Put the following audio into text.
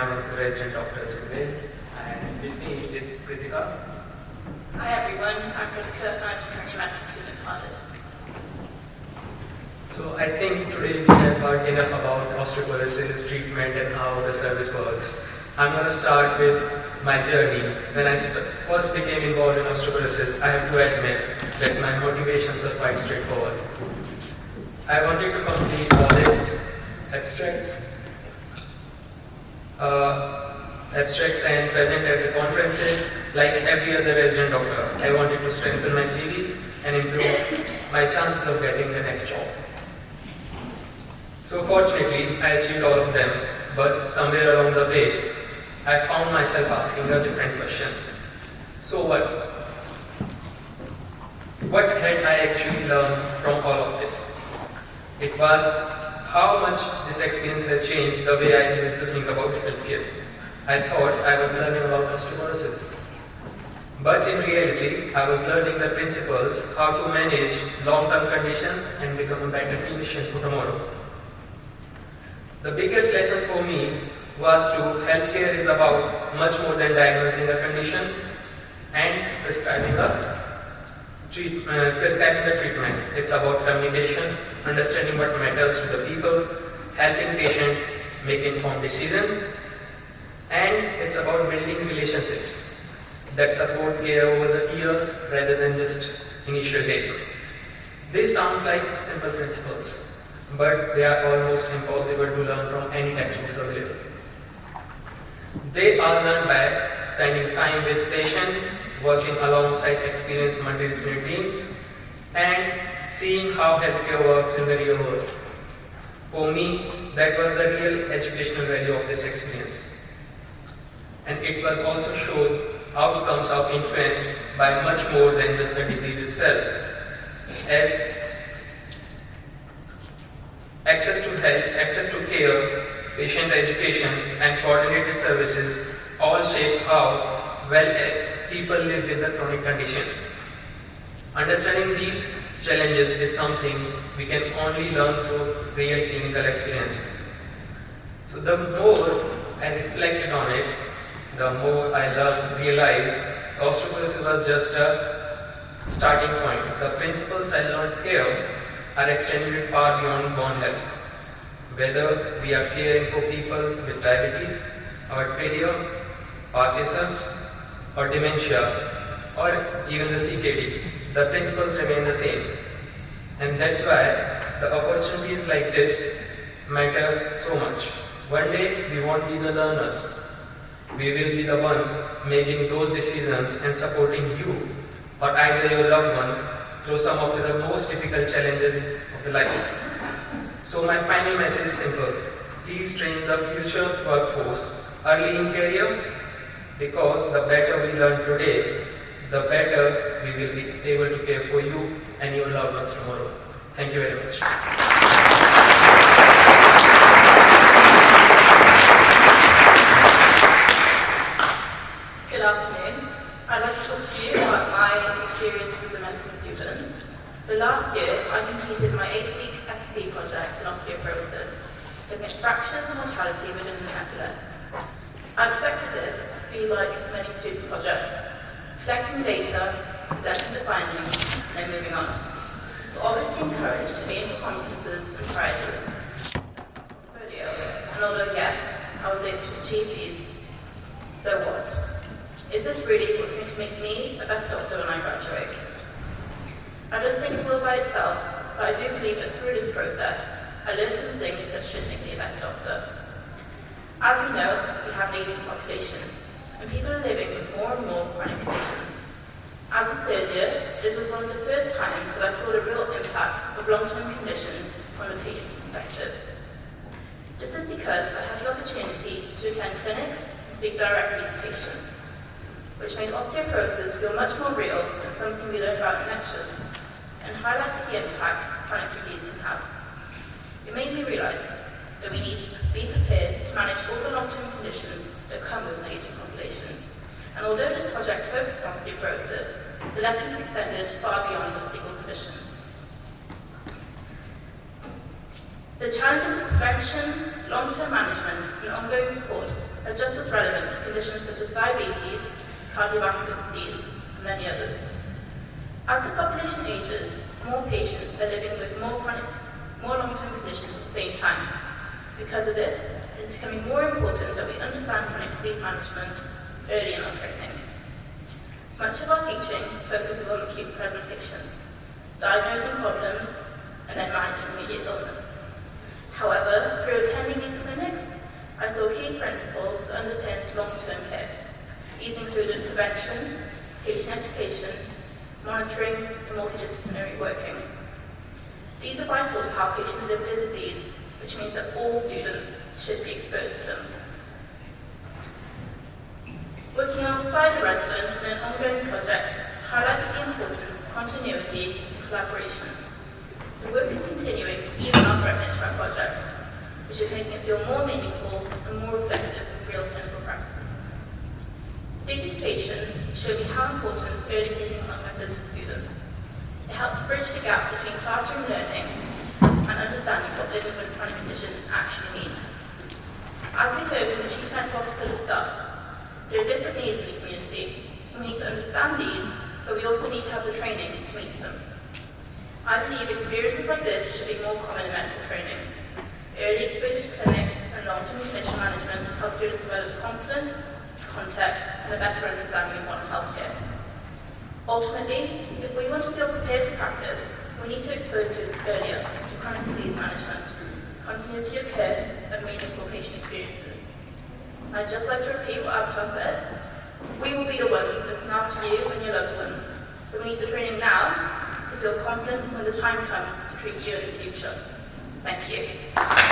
I'm a resident doctor in Wales, and with me it's Pritika. Hi everyone, I'm Pritika and I'm currently a medical student at Cardiff. So I think today we have heard enough about osteoporosis treatment and how the service works. I'm going to start with my journey. When I first became involved in osteoporosis, I have to admit that my motivations are quite straightforward. I wanted to complete knowledge, abstracts and present at the conferences like every other resident doctor. I wanted to strengthen my CV and improve my chances of getting the next job. So fortunately, I achieved all of them, but somewhere along the way, I found myself asking a different question. So what? What had I actually learned from all of this? It was how much this experience has changed the way I used to think about healthcare. I thought I was learning about osteoporosis. But in reality, I was learning the principles, how to manage long-term conditions and become a better clinician for tomorrow. The biggest lesson for me was to healthcare is about much more than diagnosing a condition and prescribing the treatment. It's about communication, understanding what matters to the people, helping patients make informed decisions, and it's about building relationships that support care over the years rather than just initial days. This sounds like simple principles, but they are almost impossible to learn from any textbooks available. They are learned by spending time with patients, working alongside experienced multidisciplinary teams, and seeing how healthcare works in the real world. For me, that was the real educational value of this experience. And it was also showed outcomes are influenced by much more than just the disease itself, as access to health, access to care, patient education, and coordinated services all shape how well people live with the chronic conditions. Understanding these challenges is something we can only learn through real clinical experiences. So the more I reflected on it, the more I realized osteoporosis was just a starting point. The principles I learned here are extended far beyond bone health. Whether we are caring for people with diabetes, heart failure, Parkinson's, or dementia, or even the CKD, the principles remain the same. And that's why the opportunities like this matter so much. One day we won't be the learners. We will be the ones making those decisions and supporting you or either your loved ones through some of the most difficult challenges of the life. So my final message is simple. Please train the future workforce early in career, because the better we learn today, the better we will be able to care for you and your loved ones tomorrow. Thank you very much. Good afternoon. I'd like to talk to you about my experience as a medical student. So last year, I completed my 8-week SSC project in osteoporosis, looking at fractures and mortality within the necklace. I expected this to be like many student projects, collecting data, presenting the findings, and then moving on. But obviously encouraged to be in conferences and prizes. And although yes, I was able to achieve these, so what? Is this really what's going to make me a better doctor when I graduate? I don't think it will by itself, but I do believe that through this process, I learned some things that should make me a better doctor. As we know, we have an aging population, and people are living with more and more chronic conditions. As a surgeon, this was one of the first times that I saw the real impact of long-term conditions from the patient's perspective. This is because I had the opportunity to attend clinics and speak directly to patients, which made osteoporosis feel much more real than something we learn about in lectures, and highlighted the impact chronic disease can have. It made me realize that we need to be prepared to manage all the long-term conditions that come with an aging population. And although this project focused on osteoporosis, the lessons extended far beyond a single condition. The challenges of prevention, long-term management, and ongoing support are just as relevant to conditions such as diabetes, cardiovascular disease, and many others. As the population ages, more patients are living with more long-term conditions at the same time. Because of this, it is becoming more important that we understand chronic disease management early in our training. Much of our teaching focuses on acute presentations, diagnosing problems, and then managing immediate illness. However, through attending these clinics, I saw key principles that underpin long-term care. These included prevention, patient education, monitoring, and multidisciplinary working. These are vital to how patients live with their disease, which means that all students should be exposed to them. Working alongside a resident in an ongoing project highlighted the importance of continuity and collaboration. The work is continuing even after I finish my project, which is making it feel more meaningful and more reflective of real clinical practice. Speaking to patients showed me how important early patient contact is for students. It helps bridge the gap between classroom learning and understanding what living with a chronic condition actually means. As we heard from the Chief Medical Officer at the start, there are different needs in the community, and we need to understand these, but we also need to have the training to meet them. I believe experiences like this should be more common in medical training. Early exposure to clinics and long-term condition management help students develop confidence, context, and a better understanding of modern healthcare. Ultimately, if we want to feel prepared for practice, we need to expose students earlier to chronic disease management, continuity of care, and meaningful patient experiences. I'd just like to repeat what Avtar said. We will be the ones looking after you and your loved ones, so we need the training now to feel confident when the time comes to treat you in the future. Thank you.